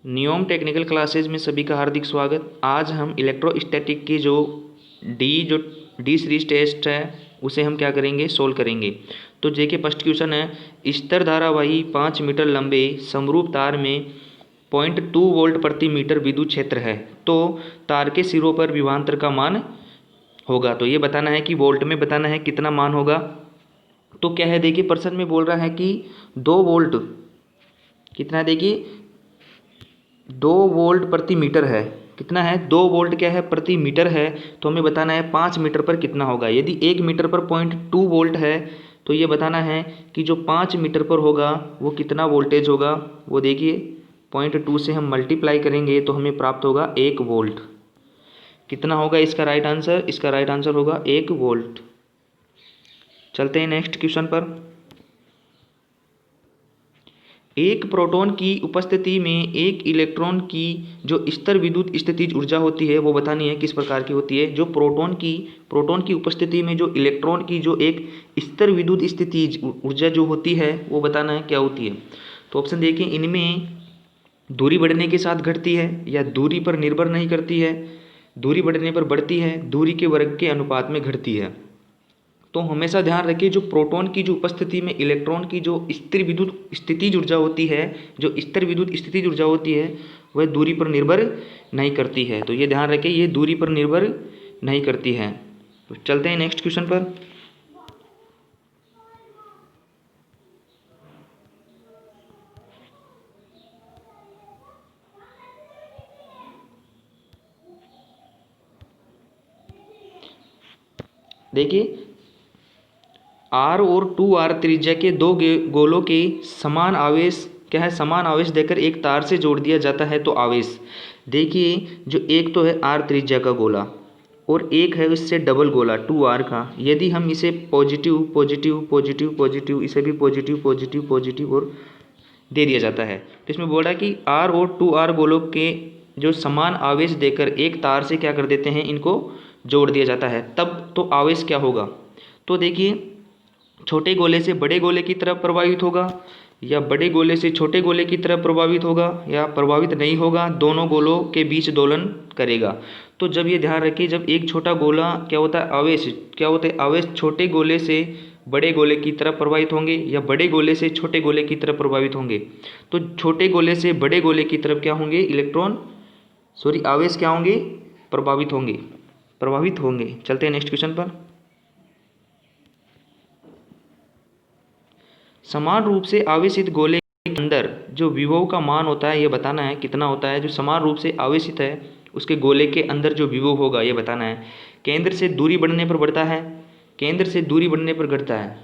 NEOM technical classes में सभी का हार्दिक स्वागत। आज हम इलेक्ट्रोस्टैटिक की जो डी सीरीज टेस्ट है उसे हम क्या करेंगे, सोल्व करेंगे। तो जेके फर्स्ट क्वेश्चन है, स्तर धारावाही 5 मीटर लंबे समरूप तार में 0.2 वोल्ट प्रति मीटर विद्युत क्षेत्र है, तो तार के सिरों पर विभवांतर का मान होगा। तो ये बताना है कि वोल्ट में बताना है कितना मान होगा। तो क्या है, देखिए प्रश्न में बोल रहा है कि 2 वोल्ट कितना है, देखिए 2 वोल्ट प्रति मीटर है। कितना है, 2 वोल्ट क्या है, प्रति मीटर है। तो हमें बताना है 5 मीटर पर कितना होगा। यदि 1 मीटर पर 0.2 वोल्ट है तो ये बताना है कि जो 5 मीटर पर होगा वो कितना वोल्टेज होगा। वो देखिए 0.2 से हम मल्टीप्लाई करेंगे तो हमें प्राप्त होगा 1 वोल्ट। कितना होगा इसका राइट आंसर, इसका राइट आंसर होगा 1 वोल्ट। चलते हैं नेक्स्ट क्वेश्चन पर। एक प्रोटॉन की उपस्थिति में एक इलेक्ट्रॉन की जो स्तर विद्युत स्थितिज ऊर्जा होती है वो बतानी है किस प्रकार की होती है। जो प्रोटॉन की उपस्थिति में जो इलेक्ट्रॉन की जो एक स्तर विद्युत स्थितिज ऊर्जा जो होती है वो बताना है क्या होती है। तो ऑप्शन देखिए, इनमें दूरी बढ़ने के साथ घटती है या दूरी पर निर्भर नहीं करती है, दूरी बढ़ने पर बढ़ती है, दूरी के वर्ग के अनुपात में घटती है। तो हमेशा ध्यान रखिए, जो प्रोटॉन की जो उपस्थिति में इलेक्ट्रॉन की जो स्थिर विद्युत स्थितिज ऊर्जा होती है, जो स्थिर विद्युत स्थितिज ऊर्जा होती है वह दूरी पर निर्भर नहीं करती है। तो ये ध्यान रखिए, ये दूरी पर निर्भर नहीं करती है। तो चलते हैं नेक्स्ट क्वेश्चन पर। देखिए R और 2R त्रिज्या के दो गोलों के समान आवेश क्या है, समान आवेश देकर एक तार से जोड़ दिया जाता है। तो आवेश देखिए, जो एक तो है R त्रिज्या का गोला और एक है इससे डबल गोला 2R का। यदि हम इसे पॉजिटिव पॉजिटिव पॉजिटिव पॉजिटिव, इसे भी पॉजिटिव पॉजिटिव पॉजिटिव और दे दिया जाता है, तो इसमें बोला कि R और 2R गोलों के जो समान आवेश देकर एक तार से क्या कर देते हैं, इनको जोड़ दिया जाता है। तब तो आवेश क्या होगा। तो देखिए, छोटे गोले से बड़े गोले की तरफ प्रभावित होगा या बड़े गोले से छोटे गोले की तरफ प्रभावित होगा या प्रभावित नहीं होगा, दोनों गोलों के बीच दोलन करेगा। तो जब ये ध्यान रखिए, जब एक छोटा गोला क्या होता है, आवेश क्या होता है, आवेश छोटे गोले से बड़े गोले की तरफ प्रभावित होंगे या बड़े गोले से छोटे गोले की तरफ प्रभावित होंगे। तो छोटे गोले से बड़े गोले की तरफ क्या होंगे, आवेश क्या होंगे, प्रभावित होंगे। चलते हैं नेक्स्ट क्वेश्चन पर। समान रूप से आवेशित गोले के अंदर जो विभव का मान होता है ये बताना है कितना होता है। जो समान रूप से आवेशित है उसके गोले के अंदर जो विभव होगा ये बताना है। केंद्र से दूरी बढ़ने पर बढ़ता है, केंद्र से दूरी बढ़ने पर घटता है।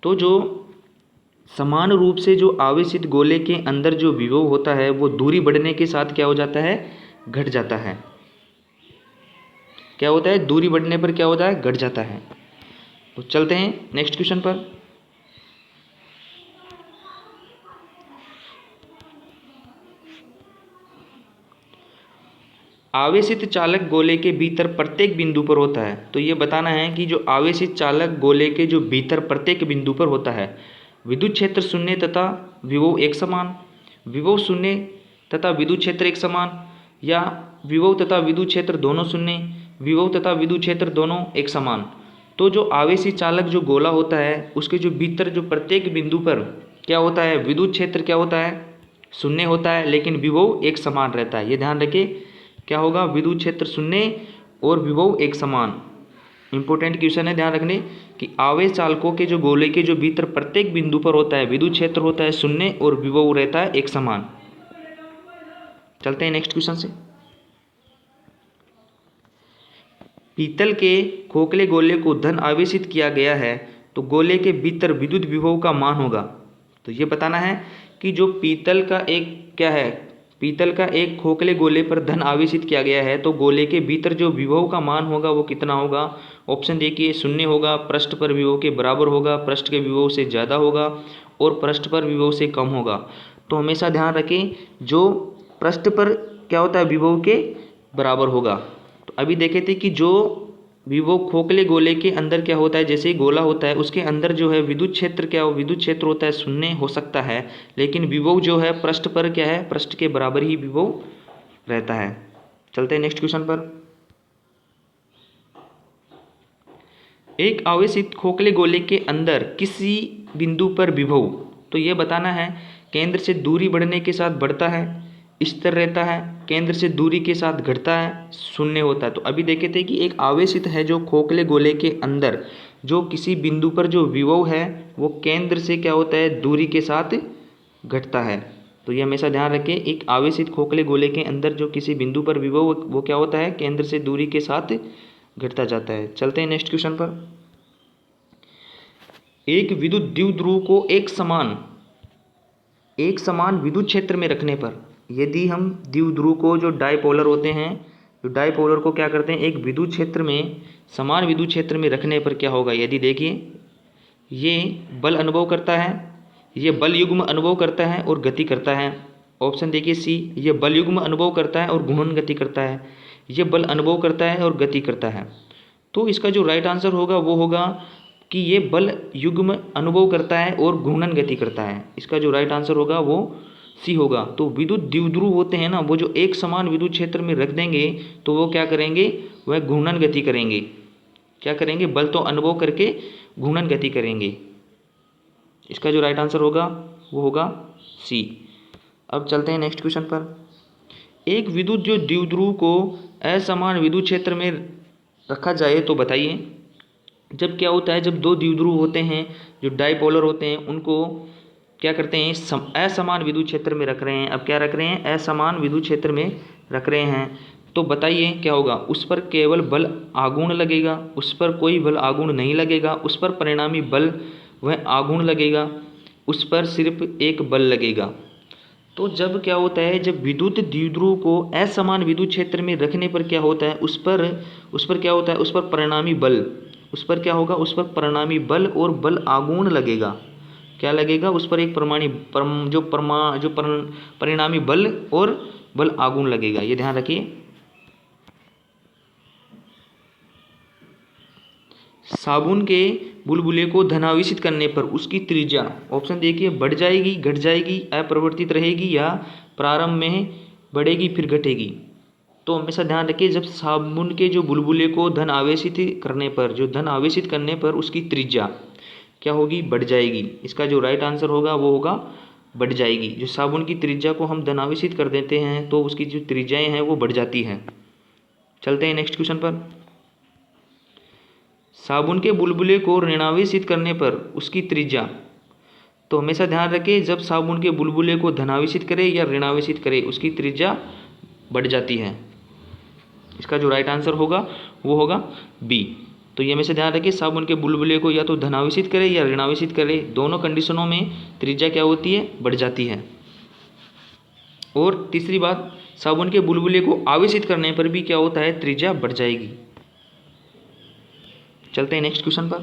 तो जो समान रूप से जो आवेशित गोले के अंदर जो विभव होता है वो दूरी बढ़ने के साथ क्या हो जाता है, घट जाता है। क्या होता है, दूरी बढ़ने पर क्या होता है, घट जाता है। तो चलते हैं नेक्स्ट क्वेश्चन पर। आवेशित चालक गोले के भीतर प्रत्येक बिंदु पर होता है। तो ये बताना है कि जो आवेशित चालक गोले के जो भीतर प्रत्येक बिंदु पर होता है, विद्युत क्षेत्र शून्य तथा विभव एक समान, विभव शून्य तथा विद्युत क्षेत्र एक समान, या विभव तथा विद्युत क्षेत्र दोनों शून्य, विभव तथा विद्युत क्षेत्र दोनों एक समान। तो जो आवेशित चालक जो गोला होता है उसके जो भीतर जो प्रत्येक बिंदु पर क्या होता है, विद्युत क्षेत्र क्या होता है, शून्य होता है, लेकिन विभव एक समान रहता है। ये ध्यान रखिए, क्या होगा, विद्युत क्षेत्र शून्य और विभव एक समान। इंपॉर्टेंट क्वेश्चन है, ध्यान रखने कि आवेश चालकों के जो गोले के जो भीतर प्रत्येक बिंदु पर होता है विद्युत क्षेत्र होता है शून्य और विभव रहता है एक समान। चलते हैं नेक्स्ट क्वेश्चन से। पीतल के खोखले गोले को धन आवेशित किया गया है तो गोले के भीतर विद्युत विभव का मान होगा। तो ये बताना है कि जो पीतल का एक क्या है, पीतल का एक खोखले गोले पर धन आवेशित किया गया है तो गोले के भीतर जो विभव का मान होगा वो कितना होगा। ऑप्शन देखिए, शून्य होगा, पृष्ठ पर विभव के बराबर होगा, पृष्ठ के विभव से ज़्यादा होगा और पृष्ठ पर विभव से कम होगा। तो हमेशा ध्यान रखें, जो पृष्ठ पर क्या होता है, विभव के बराबर होगा। तो अभी देखे थे कि जो विभव खोखले गोले के अंदर क्या होता है, जैसे गोला होता है उसके अंदर जो है विद्युत क्षेत्र क्या हो, विद्युत क्षेत्र होता है शून्य हो सकता है, लेकिन विभव जो है पृष्ठ पर क्या है, पृष्ठ के बराबर ही विभव रहता है। चलते हैं नेक्स्ट क्वेश्चन पर। एक आवेशित खोखले गोले के अंदर किसी बिंदु पर विभव, तो ये बताना है केंद्र से दूरी बढ़ने के साथ बढ़ता है, स्थिर रहता है, केंद्र से दूरी के साथ घटता है, शून्य होता है। तो अभी देखे थे कि एक आवेशित है जो खोखले गोले के अंदर जो किसी बिंदु पर जो विभव है वो केंद्र से क्या होता है, दूरी के साथ घटता है। तो ये हमेशा ध्यान रखें, एक आवेशित खोखले गोले के अंदर जो किसी बिंदु पर विभव वो क्या होता है, केंद्र से दूरी के साथ घटता जाता है। चलते हैं नेक्स्ट क्वेश्चन पर। एक विद्युत द्विध्रुव को एक समान विद्युत क्षेत्र में रखने पर, यदि हम द्विध्रुव को जो डाइपोलर होते हैं, जो डाइपोलर को क्या करते हैं, एक विद्युत क्षेत्र में समान विद्युत क्षेत्र में रखने पर क्या होगा, यदि देखिए ये बल अनुभव करता है, ये बल युग्म अनुभव करता है और गति करता है। ऑप्शन देखिए सी, ये बल युग्म अनुभव करता है और घूर्णन गति करता है, ये बल अनुभव करता है और गति करता है। तो इसका जो राइट आंसर होगा वो होगा कि ये बल युग्म अनुभव करता है और घूर्णन गति करता है। इसका जो राइट आंसर होगा वो सी होगा। तो विद्युत द्विध्रुव होते हैं ना, वो जो एक समान विद्युत क्षेत्र में रख देंगे तो वो क्या करेंगे, वह घूर्णन गति करेंगे। क्या करेंगे, बल तो अनुभव करके घूर्णन गति करेंगे। इसका जो राइट आंसर होगा वो होगा सी। अब चलते हैं नेक्स्ट क्वेश्चन पर। एक विद्युत जो द्विध्रुव को असमान विद्युत क्षेत्र में रखा जाए तो बताइए। जब क्या होता है, जब दो द्विध्रुव होते हैं जो डाइपोलर होते हैं उनको क्या करते हैं, असमान विद्युत क्षेत्र में रख रहे हैं। अब क्या रख रहे हैं, असमान विद्युत क्षेत्र में रख रहे हैं, तो बताइए क्या होगा, उस पर केवल बल आघूर्ण लगेगा, उस पर कोई बल आघूर्ण नहीं लगेगा, उस पर परिणामी बल वह आघूर्ण लगेगा, उस पर सिर्फ एक बल लगेगा। तो जब क्या होता है, जब विद्युत द्विध्रुव को असमान विद्युत क्षेत्र में रखने पर क्या होता है, उस पर क्या होता है, उस पर परिणामी बल, उस पर क्या होगा, उस पर परिणामी बल और बल आघूर्ण लगेगा। क्या लगेगा, उस पर एक परिणामी बल और बल आघूर्ण लगेगा। ये ध्यान रखिए। साबुन के बुलबुले को धनावेशित करने पर उसकी त्रिज्या, ऑप्शन देखिए, बढ़ जाएगी, घट जाएगी, अपरिवर्तित रहेगी या प्रारंभ में बढ़ेगी फिर घटेगी। तो हमेशा ध्यान रखिए, जब साबुन के जो बुलबुले को धन आवेशित करने पर, जो धन आवेशित करने पर उसकी त्रिज्या क्या होगी, बढ़ जाएगी। इसका जो राइट आंसर होगा वो होगा बढ़ जाएगी। जो साबुन की त्रिज्या को हम धन आवेशित कर देते हैं तो उसकी जो त्रिज्याएं हैं वो बढ़ जाती हैं। चलते हैं नेक्स्ट क्वेश्चन पर। साबुन के बुलबुले को ऋणावेशित करने पर उसकी त्रिज्या, तो हमेशा ध्यान रखें, जब साबुन के बुलबुले को धनावेशित करे या ऋणावेशित करे उसकी त्रिज्या बढ़ जाती है। इसका जो राइट आंसर होगा वो होगा बी। तो ये हमेशा ध्यान रखिए, साबुन के बुलबुले को या तो धनावेशित करे या ऋणावेशित करे, दोनों कंडीशनों में त्रिज्या क्या होती है, बढ़ जाती है। और तीसरी बात, साबुन के बुलबुले को आवेशित करने पर भी क्या होता है, त्रिज्या बढ़ जाएगी। चलते हैं नेक्स्ट क्वेश्चन पर।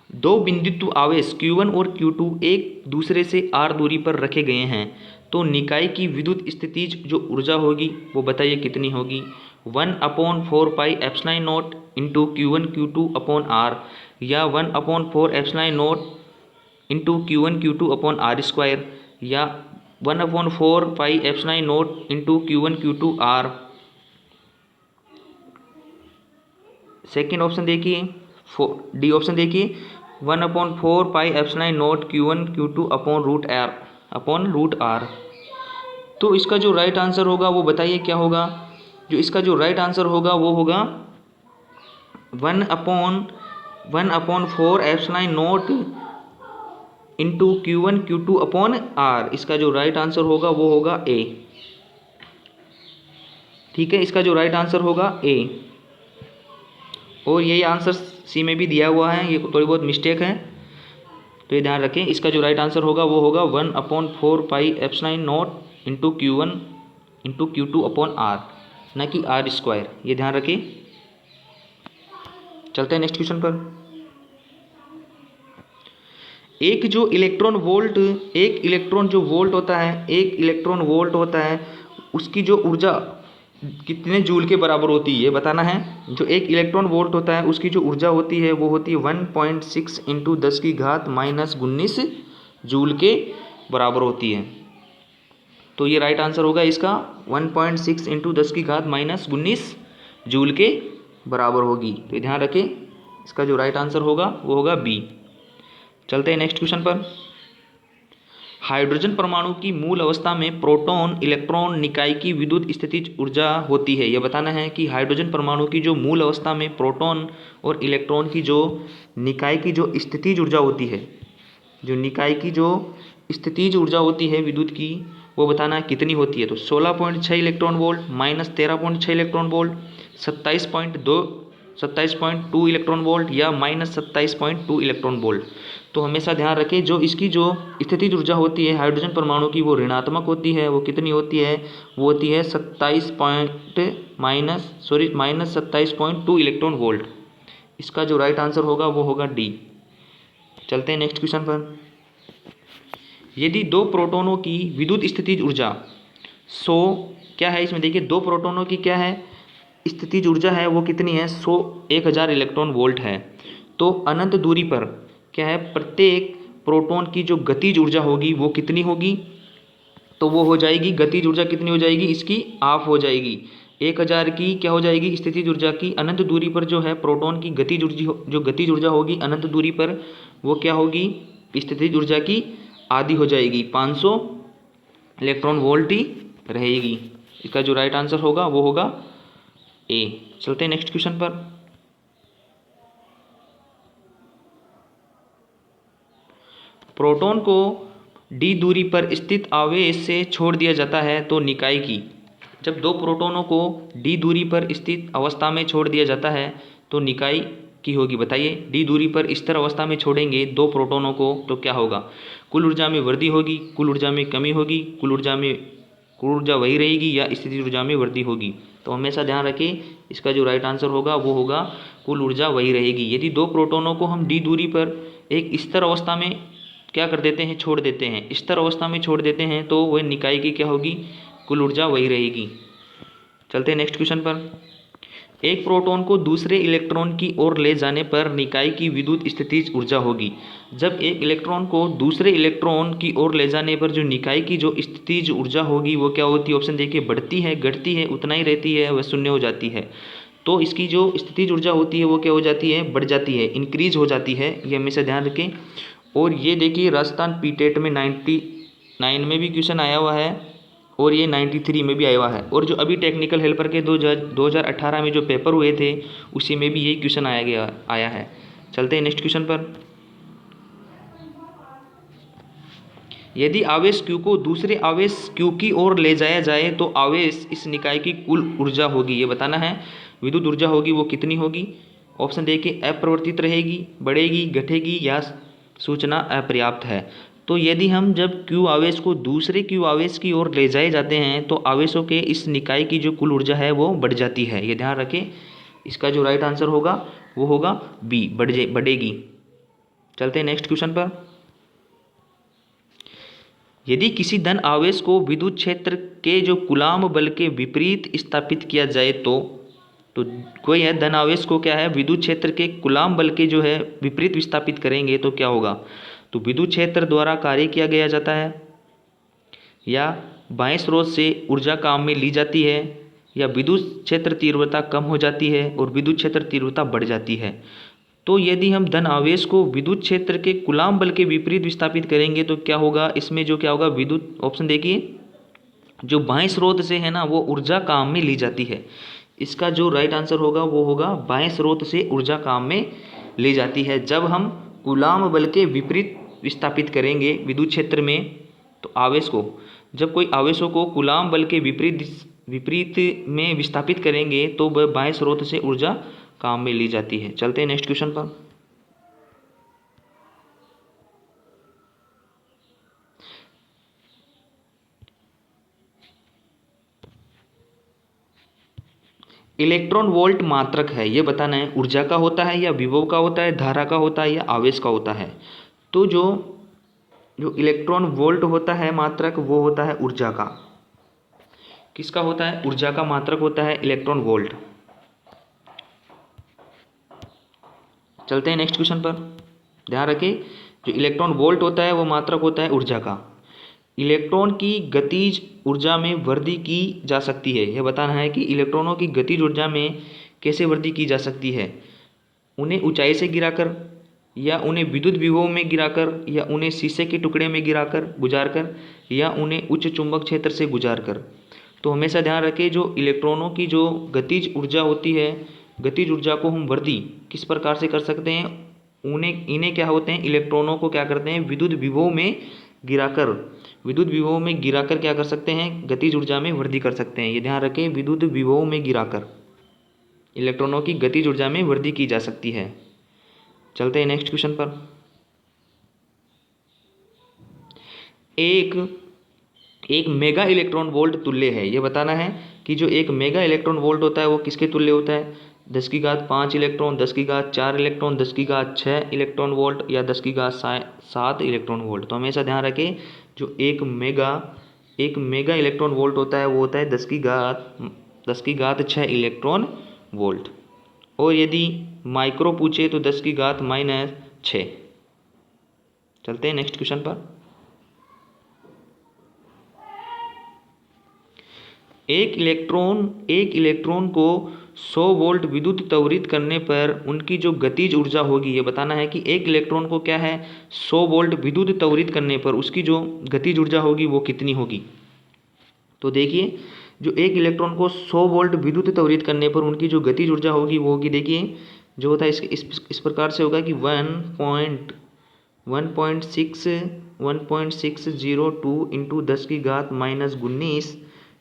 दो बिंदुत्व आवेश Q1 और Q2 एक दूसरे से r दूरी पर रखे गए हैं, तो निकाय की विद्युत स्थितिज जो ऊर्जा होगी वो बताइए कितनी होगी। 1/4 pi epsilon naught into Q1 Q2 upon R, या 1/4 epsilon naught into Q1 Q2 upon R square, या 1/4 pi epsilon naught into Q1 Q2 R। Second option देखिए, डी ऑप्शन देखिए, 1/4 pi epsilon naught Q1 Q2 upon root R। तो इसका जो right answer होगा वो बताइए क्या होगा। जो इसका जो राइट आंसर होगा वो होगा 1/4 epsilon naught into Q1 Q2 upon R। इसका जो राइट आंसर होगा वो होगा ए। ठीक है, इसका जो राइट आंसर होगा ए, और यही आंसर सी में भी दिया हुआ है, ये थोड़ी बहुत मिस्टेक है तो ये ध्यान रखें। इसका जो राइट आंसर होगा वो होगा 1/4 pi epsilon naught into Q1 into Q2 upon R, ना कि R स्क्वायर। ये ध्यान रखें। चलते हैं नेक्स्ट क्वेश्चन पर। एक इलेक्ट्रॉन जो वोल्ट होता है, उसकी जो ऊर्जा कितने जूल के बराबर होती है ये बताना है। जो एक इलेक्ट्रॉन वोल्ट होता है उसकी जो ऊर्जा होती है वो होती है 1.6 इंटू 10⁻⁻⁻⁰ जूल के बराबर होती है। तो ये राइट आंसर होगा इसका 1.6 इंटू 10⁻⁻⁻⁰ जूल के बराबर होगी। तो ध्यान रखें, इसका जो राइट आंसर होगा वो होगा बी। चलते हैं नेक्स्ट क्वेश्चन पर। हाइड्रोजन परमाणु की मूल अवस्था में प्रोटॉन, इलेक्ट्रॉन, निकाय की विद्युत स्थितिज ऊर्जा होती है। यह बताना है कि हाइड्रोजन परमाणु की जो मूल अवस्था में प्रोटॉन और इलेक्ट्रॉन की जो निकाय की जो स्थितिज ऊर्जा होती है, जो निकाय की जो स्थितिज ऊर्जा होती है विद्युत की, वो बताना कितनी होती है। तो 16.6 electron volt, -13.6 electron volt, 27.2 electron volt या -27.2 इलेक्ट्रॉन वोल्ट। तो हमेशा ध्यान रखें जो इसकी जो स्थितिज ऊर्जा होती है हाइड्रोजन परमाणु की वो ऋणात्मक होती है। वो कितनी होती है, वो होती है -27.2 इलेक्ट्रॉन वोल्ट। इसका जो राइट आंसर होगा वो होगा डी। चलते हैं नेक्स्ट क्वेश्चन पर। यदि दो प्रोटॉनों की विद्युत स्थितिज ऊर्जा 100 क्या है, इसमें देखिए दो प्रोटॉनों की क्या है स्थितिज ऊर्जा है, वो कितनी है 1000 इलेक्ट्रॉन वोल्ट है। तो अनंत दूरी पर क्या है प्रत्येक प्रोटॉन की जो गतिज ऊर्जा होगी वो कितनी होगी, तो वो हो जाएगी गतिज ऊर्जा कितनी हो जाएगी, इसकी हाफ हो जाएगी। 1000 की क्या हो जाएगी स्थितिज ऊर्जा की, अनंत दूरी पर जो है प्रोटॉन की गतिज ऊर्जा होगी अनंत दूरी पर वो क्या होगी स्थितिज ऊर्जा की आधी हो जाएगी, 500 इलेक्ट्रॉन वोल्ट ही रहेगी। इसका जो राइट आंसर होगा वो होगा ए। चलते हैं नेक्स्ट क्वेश्चन पर। प्रोटॉन को डी दूरी पर स्थित आवेश से छोड़ दिया जाता है तो निकाय की, जब दो प्रोटॉनों को डी दूरी पर स्थित अवस्था में छोड़ दिया जाता है तो निकाय की होगी। बताइए डी दूरी पर स्थिर अवस्था में छोड़ेंगे दो प्रोटॉनों को तो क्या होगा, कुल ऊर्जा में वृद्धि होगी, कुल ऊर्जा में कमी होगी, कुल ऊर्जा वही रहेगी या स्थितिज ऊर्जा में वृद्धि होगी। तो हमेशा ध्यान रखें इसका जो राइट आंसर होगा वो होगा कुल ऊर्जा वही रहेगी। यदि दो प्रोटॉनों को हम डी दूरी पर एक स्थिर अवस्था में क्या कर देते हैं छोड़ देते हैं, स्थिर अवस्था में छोड़ देते हैं तो वह निकाय की क्या होगी कुल ऊर्जा वही रहेगी। चलते हैं नेक्स्ट क्वेश्चन पर। एक प्रोटॉन को दूसरे इलेक्ट्रॉन की ओर ले जाने पर निकाय की विद्युत स्थितिज ऊर्जा होगी। जब एक इलेक्ट्रॉन को दूसरे इलेक्ट्रॉन की ओर ले जाने पर जो निकाय की जो स्थितिज ऊर्जा होगी वो क्या होती है, ऑप्शन देखिए बढ़ती है, घटती है, उतना ही रहती है, वह शून्य हो जाती है। तो इसकी जो स्थितिज ऊर्जा होती है वो क्या हो जाती है, बढ़ जाती है, इंक्रीज हो जाती है, ये हमेशा ध्यान रखें। और ये देखिए राजस्थान पीटेट में 99 में भी क्वेश्चन आया हुआ है और ये 93 में भी आया हुआ है, और जो अभी टेक्निकल हेल्पर के 2018 में जो पेपर हुए थे उसी में भी यही क्वेश्चन आया है। चलते हैं नेक्स्ट क्वेश्चन पर। यदि आवेश Q को दूसरे आवेश Q की ओर ले जाया जाए तो आवेश इस निकाय की कुल ऊर्जा होगी, ये बताना है विद्युत ऊर्जा होगी वो कितनी होगी। ऑप्शन देखिए अपरिवर्तित रहेगी, बढ़ेगी, घटेगी या सूचना अपर्याप्त है। तो यदि हम जब Q आवेश को दूसरे Q आवेश की ओर ले जाए जाते हैं तो आवेशों के इस निकाय की जो कुल ऊर्जा है वो बढ़ जाती है, ये ध्यान रखें। इसका जो राइट आंसर होगा वो होगा बी, बढ़ेगी। चलते हैं नेक्स्ट क्वेश्चन पर। यदि किसी धन आवेश को विद्युत क्षेत्र के जो कूलाम बल के विपरीत स्थापित किया जाए तो कोई है धन आवेश को क्या है विद्युत क्षेत्र के कूलाम बल के जो है विपरीत विस्थापित करेंगे तो क्या होगा, तो विद्युत क्षेत्र द्वारा कार्य किया गया जाता है, या बाह्य स्रोत से ऊर्जा काम में ली जाती है, या विद्युत क्षेत्र तीव्रता कम हो जाती है और विद्युत क्षेत्र तीव्रता बढ़ जाती है। तो यदि हम धन आवेश को विद्युत क्षेत्र के कूलाम बल के विपरीत विस्थापित करेंगे तो क्या होगा, इसमें जो क्या होगा विद्युत, ऑप्शन देखिए जो बाह्य स्रोत से है ना वो ऊर्जा काम में ली जाती है। इसका जो राइट आंसर होगा वो होगा बाह्य स्रोत से ऊर्जा काम में ली जाती है। जब हम कूलाम बल के विपरीत विस्थापित करेंगे विद्युत क्षेत्र में तो आवेश को, जब कोई आवेशों को कूलाम बल के विपरीत में विस्थापित करेंगे तो वह बाह्य स्रोत से ऊर्जा काम में ली जाती है। चलते हैं नेक्स्ट क्वेश्चन पर। इलेक्ट्रॉन वोल्ट मात्रक है, ये बताना है ऊर्जा का होता है या विभव का होता है, धारा का होता है या आवेश का होता है। तो जो इलेक्ट्रॉन वोल्ट होता है मात्रक वो होता है ऊर्जा का। किसका होता है? ऊर्जा का मात्रक होता है इलेक्ट्रॉन वोल्ट। चलते हैं नेक्स्ट क्वेश्चन पर। ध्यान रखें, जो इलेक्ट्रॉन वोल्ट होता है वो मात्रक होता है ऊर्जा का। इलेक्ट्रॉन की गतिज ऊर्जा में वृद्धि की जा सकती है। यह बताना है कि इलेक्ट्रॉनों की गतिज ऊर्जा में कैसे वृद्धि की जा सकती है। उन्हें ऊंचाई से गिराकर, या उन्हें विद्युत विभव में गिराकर, या उन्हें शीशे के टुकड़े में गिराकर गुजारकर, या उन्हें उच्च चुंबक क्षेत्र से गुजारकर। तो हमेशा ध्यान रखें, जो इलेक्ट्रॉनों की जो गतिज ऊर्जा होती है, गतिज ऊर्जा को हम वृद्धि किस प्रकार से कर सकते हैं? इन्हें क्या होते हैं, इलेक्ट्रॉनों को क्या करते हैं? विद्युत विभव में गिराकर, विद्युत विभव में गिराकर क्या कर सकते हैं? गतिज ऊर्जा में वृद्धि कर सकते हैं। ये ध्यान रखें, विद्युत विभव में गिराकर इलेक्ट्रॉनों की गतिज ऊर्जा में वृद्धि की जा सकती है। चलते हैं नेक्स्ट क्वेश्चन पर। एक मेगा इलेक्ट्रॉन वोल्ट तुल्य है। यह बताना है कि जो एक मेगा इलेक्ट्रॉन वोल्ट होता है वो किसके तुल्य होता है? 10⁵ इलेक्ट्रॉन, 10⁴ इलेक्ट्रॉन, 10⁶ इलेक्ट्रॉन वोल्ट, या 10�7 इलेक्ट्रॉन वोल्ट। तो हमेशा ध्यान रखें, जो एक मेगा इलेक्ट्रॉन वोल्ट होता है वो होता है 10⁻6 इलेक्ट्रॉन वोल्ट। और यदि माइक्रो पूछे तो 10⁻⁻6। चलते हैं नेक्स्ट क्वेश्चन पर। एक इलेक्ट्रॉन को 100 वोल्ट विद्युत त्वरित करने पर उनकी जो गतिज ऊर्जा होगी, ये बताना है कि एक इलेक्ट्रॉन को क्या है, 100 वोल्ट विद्युत त्वरित करने पर उसकी जो गतिज ऊर्जा होगी वो कितनी होगी। तो देखिए, जो एक इलेक्ट्रॉन को 100 वोल्ट विद्युत त्वरित करने पर उनकी जो गतिज ऊर्जा होगी वो होगी, देखिए जो होता है इस प्रकार से होगा कि 1.602 इंटू 10⁻⁻19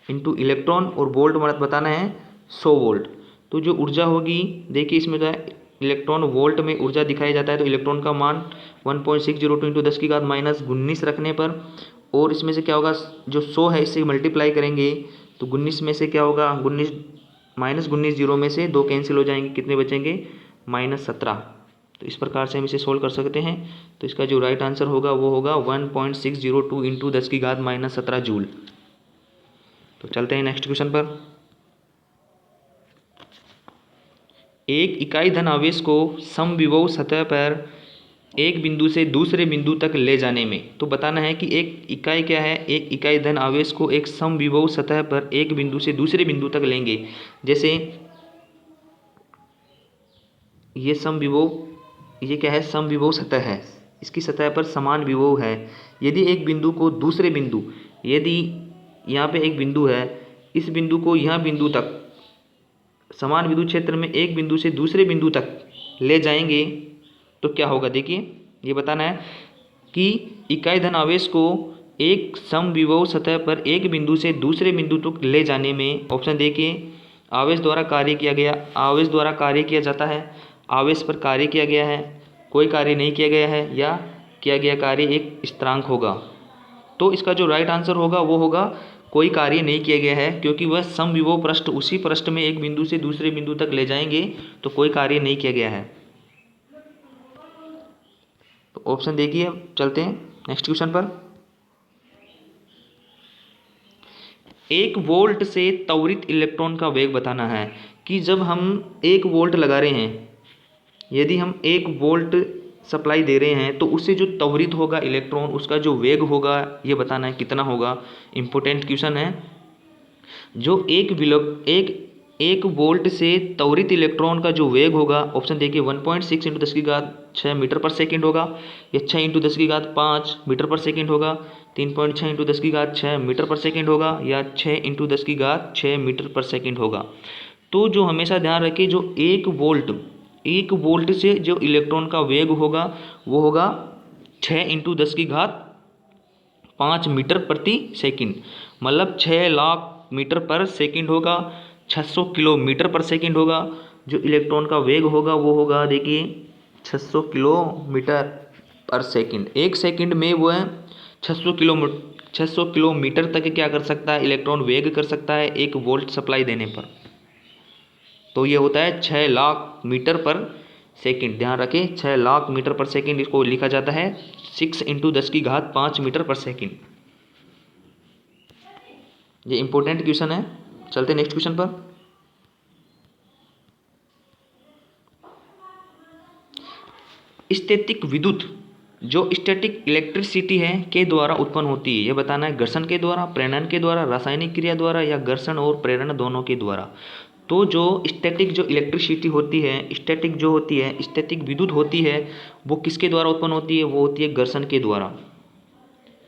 इंटू इलेक्ट्रॉन, और वोल्ट बताना है 100 वोल्ट। तो जो ऊर्जा होगी, देखिए इसमें जो है इलेक्ट्रॉन वोल्ट में ऊर्जा दिखाया जाता है, तो इलेक्ट्रॉन का मान 1.602 इंटू 10⁻⁻19 रखने पर, और इसमें से क्या होगा, जो 100 है इससे मल्टीप्लाई करेंगे तो 19 में से क्या होगा, 19 जीरो में से 2 कैंसिल हो जाएंगे, कितने बचेंगे? -17। तो इस प्रकार से हम इसे सोल्व कर सकते हैं। तो इसका जो राइट आंसर होगा वो होगा 1.602 इंटू 10⁻⁻17 जूल। तो चलते हैं नेक्स्ट क्वेश्चन पर। एक इकाई धन आवेश को समविभव सतह पर एक बिंदु से दूसरे बिंदु तक ले जाने में, तो बताना है कि एक इकाई क्या है, एक इकाई धन आवेश को एक समविभव सतह पर एक बिंदु से दूसरे बिंदु तक लेंगे। जैसे ये समविभव, ये क्या है, समविभव सतह है, इसकी सतह पर समान विभव है। यदि एक बिंदु को दूसरे बिंदु, यदि यहाँ पे एक बिंदु है, इस बिंदु को यहाँ बिंदु तक समान विद्युत क्षेत्र में एक बिंदु से दूसरे बिंदु तक ले जाएंगे तो क्या होगा। देखिए, ये बताना है कि इकाई धन आवेश को एक समविभव सतह पर एक बिंदु से दूसरे बिंदु तक ले जाने में, ऑप्शन देखिए, आवेश द्वारा कार्य किया गया, आवेश द्वारा कार्य किया जाता है, आवेश पर कार्य किया गया है, कोई कार्य नहीं किया गया है, या किया गया कार्य एक स्थिरांक होगा। तो इसका जो राइट आंसर होगा वो होगा कोई कार्य नहीं किया गया है, क्योंकि वह समविभव पृष्ठ, उसी पृष्ठ में एक बिंदु से दूसरे बिंदु तक ले जाएंगे, तो कोई कार्य नहीं किया गया है। तो ऑप्शन देखिए। चलते हैं नेक्स्ट क्वेश्चन पर। 1 वोल्ट से त्वरित इलेक्ट्रॉन का वेग बताना है कि जब हम 1 वोल्ट लगा रहे हैं, यदि हम 1 वोल्ट सप्लाई दे रहे हैं तो उससे जो त्वरित होगा इलेक्ट्रॉन, उसका जो वेग होगा ये बताना है कितना होगा। इम्पोर्टेंट क्वेश्चन है। जो एक वोल्ट से त्वरित इलेक्ट्रॉन का जो वेग होगा, ऑप्शन देखिए, 1.6 इंटू 10⁻6 मीटर पर सेकेंड होगा, या 6 इंटू 10⁵5 मीटर पर सेकेंड होगा, 3.6 इंटू 10⁻6 मीटर पर सेकेंड होगा, या 6 इंटू 10⁻6 मीटर पर सेकेंड होगा। तो जो हमेशा ध्यान रखें, जो 1 वोल्ट से जो इलेक्ट्रॉन का वेग होगा वो होगा 6 इंटू 10⁵5 मीटर प्रति सेकंड, मतलब 6 लाख मीटर पर सेकंड होगा, 600 किलोमीटर पर सेकंड होगा। जो इलेक्ट्रॉन का वेग होगा वो होगा, देखिए, 600 किलोमीटर पर सेकंड। एक सेकंड में वो है 600 किलोमीटर तक क्या कर सकता है, इलेक्ट्रॉन वेग कर सकता है 1 वोल्ट सप्लाई देने पर। तो ये होता है 6 लाख मीटर पर सेकंड। ध्यान रखें, 6 लाख मीटर पर सेकंड, इसको लिखा जाता है 6 इंटू 10⁵5 मीटर पर सेकंड। ये इंपॉर्टेंट क्वेश्चन है। चलते नेक्स्ट क्वेश्चन पर। स्टैटिक विद्युत जो स्टैटिक इलेक्ट्रिसिटी है के द्वारा उत्पन्न होती है, ये बताना है घर्षण के द्वारा, प्रेरण के द्वारा, रासायनिक क्रिया द्वारा या घर्षण और प्रेरण दोनों के द्वारा। तो जो स्टैटिक जो इलेक्ट्रिसिटी होती है, स्टैटिक जो होती है, स्टैटिक विद्युत होती है, वो किसके द्वारा उत्पन्न होती है? वो होती है घर्षण के द्वारा।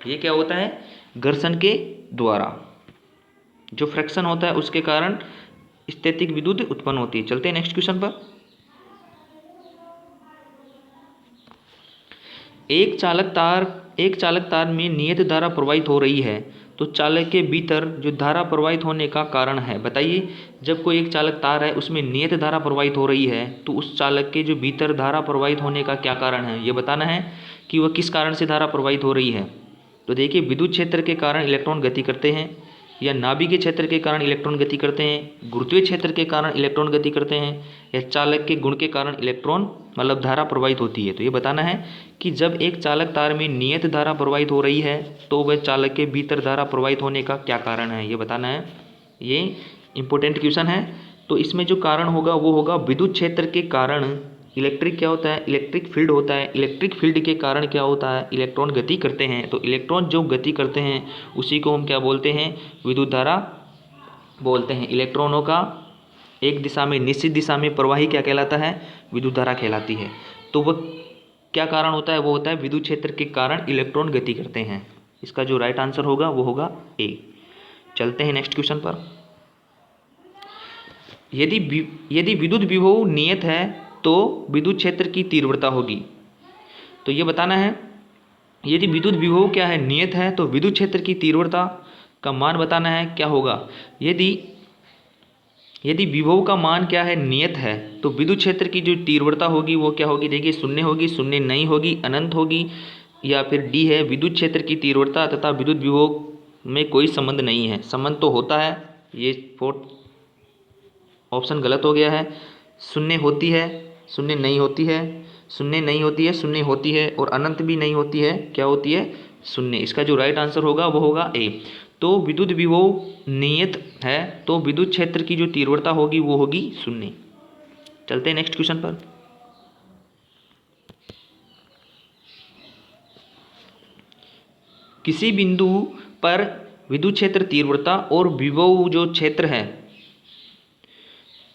ये क्या होता है? घर्षण के द्वारा। जो फ्रिक्शन होता है उसके कारण स्टैटिक विद्युत उत्पन्न होती है। चलते हैं नेक्स्ट क्वेश्चन पर। एक चालक तार में नियत धारा प्रवाहित हो रही है, तो चालक के भीतर जो धारा प्रवाहित होने का कारण है, बताइए। जब कोई एक चालक तार है उसमें नियत धारा प्रवाहित हो रही है, तो उस चालक के जो भीतर धारा प्रवाहित होने का क्या कारण है, ये बताना है कि वह किस कारण से धारा प्रवाहित हो रही है। तो देखिए, विद्युत क्षेत्र के कारण इलेक्ट्रॉन गति करते हैं, या नाभिकीय क्षेत्र के कारण इलेक्ट्रॉन गति करते हैं, गुरुत्वीय क्षेत्र के कारण इलेक्ट्रॉन गति करते हैं, या चालक के गुण के कारण इलेक्ट्रॉन मतलब धारा प्रवाहित होती है। तो ये बताना है कि जब एक चालक तार में नियत धारा प्रवाहित हो रही है, तो वह चालक के भीतर धारा प्रवाहित होने का क्या कारण है, ये बताना है। ये इंपॉर्टेंट क्वेश्चन है। तो इसमें जो कारण होगा वो होगा विद्युत क्षेत्र के कारण इलेक्ट्रिक क्या होता है? इलेक्ट्रिक फील्ड होता है। इलेक्ट्रिक फील्ड के कारण क्या होता है? इलेक्ट्रॉन गति करते हैं। तो इलेक्ट्रॉन जो गति करते हैं उसी को हम क्या बोलते हैं? विद्युत धारा बोलते हैं। इलेक्ट्रॉनों का एक दिशा में निश्चित दिशा में प्रवाही क्या कहलाता है? विद्युत धारा कहलाती है। तो वह क्या कारण होता है? वो होता है विद्युत क्षेत्र के कारण इलेक्ट्रॉन गति करते हैं। इसका जो राइट आंसर होगा वो होगा ए। चलते हैं नेक्स्ट क्वेश्चन पर। यदि विद्युत विभव नियत है तो विद्युत क्षेत्र की तीव्रता होगी। तो ये बताना है, यदि विद्युत विभव क्या है? नियत है, तो विद्युत क्षेत्र की तीव्रता का मान बताना है क्या होगा। यदि विभव का मान क्या है? नियत है, तो विद्युत क्षेत्र की जो तीव्रता होगी वो क्या होगी? देखिए, शून्य होगी, शून्य नहीं होगी, अनंत होगी, या फिर डी है विद्युत क्षेत्र की तीव्रता तथा विद्युत विभव में कोई संबंध नहीं है। संबंध तो होता है, ये फोर्थ ऑप्शन गलत हो गया है। शून्य होती है, शून्य नहीं होती है, शून्य नहीं होती है, शून्य होती है, और अनंत भी नहीं होती है। क्या होती है? शून्य। इसका जो राइट आंसर होगा वो होगा ए। तो विद्युत विभव नियत है, तो विद्युत क्षेत्र की जो तीव्रता होगी वो होगी शून्य। चलते हैं नेक्स्ट क्वेश्चन पर। किसी बिंदु पर विद्युत क्षेत्र तीव्रता और विभव जो क्षेत्र है,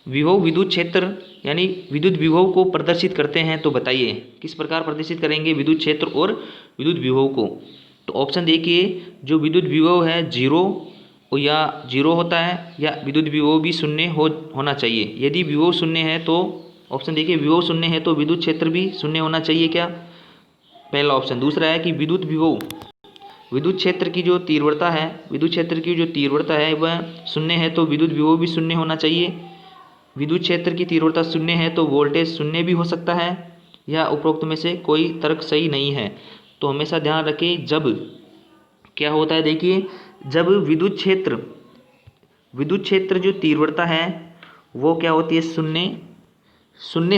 विभव विद्युत क्षेत्र यानी विद्युत विभव को प्रदर्शित करते हैं। तो बताइए किस प्रकार प्रदर्शित करेंगे विद्युत क्षेत्र और विद्युत विभव को। तो ऑप्शन देखिए, जो विद्युत विभव है जीरो या जीरो होता है, या विद्युत विभव भी शून्य होना चाहिए। यदि विभव शून्य है तो ऑप्शन देखिए, विभव शून्य है तो विद्युत क्षेत्र भी शून्य होना चाहिए क्या? पहला ऑप्शन। दूसरा है कि विद्युत विभव विद्युत क्षेत्र की जो तीव्रता है, विद्युत क्षेत्र की जो तीव्रता है वह शून्य है, तो विद्युत विभव भी शून्य होना चाहिए। विद्युत क्षेत्र की तीव्रता शून्य है तो वोल्टेज शून्य भी हो सकता है, या उपरोक्त में से कोई तर्क सही नहीं है। तो हमेशा ध्यान रखें, जब क्या होता है, देखिए, जब विद्युत क्षेत्र जो तीव्रता है वो क्या होती है? शून्य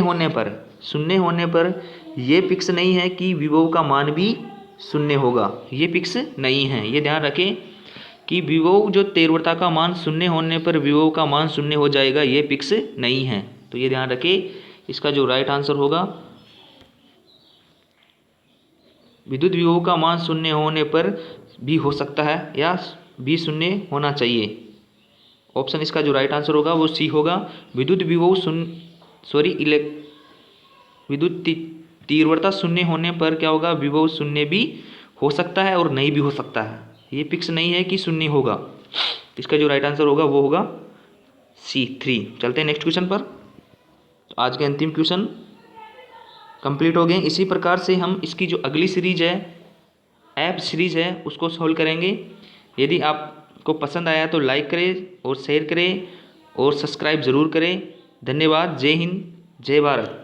होने पर यह फिक्स नहीं है कि विभव का मान भी शून्य होगा। ये फिक्स नहीं है, ये ध्यान रखें कि विभव जो तीव्रता का मान शून्य होने पर विभव का मान शून्य हो जाएगा, ये फिक्स नहीं है। तो ये ध्यान रखें। इसका जो राइट आंसर होगा, विद्युत विभव का मान शून्य होने पर भी हो सकता है, या भी शून्य होना चाहिए। ऑप्शन इसका जो राइट आंसर होगा वो सी होगा। विद्युत विभव विद्युत तीव्रता शून्य होने पर क्या होगा? विभव शून्य भी हो सकता है और नहीं भी हो सकता है। ये फिक्स नहीं है कि शून्य होगा। इसका जो राइट आंसर होगा वो होगा C3। चलते हैं नेक्स्ट क्वेश्चन पर। तो आज के अंतिम क्वेश्चन कंप्लीट हो गए। इसी प्रकार से हम इसकी जो अगली सीरीज है, ऐप सीरीज है, उसको सॉल्व करेंगे। यदि आपको पसंद आया तो लाइक करें और शेयर करें और सब्सक्राइब ज़रूर करें। धन्यवाद। जय हिंद, जय भारत।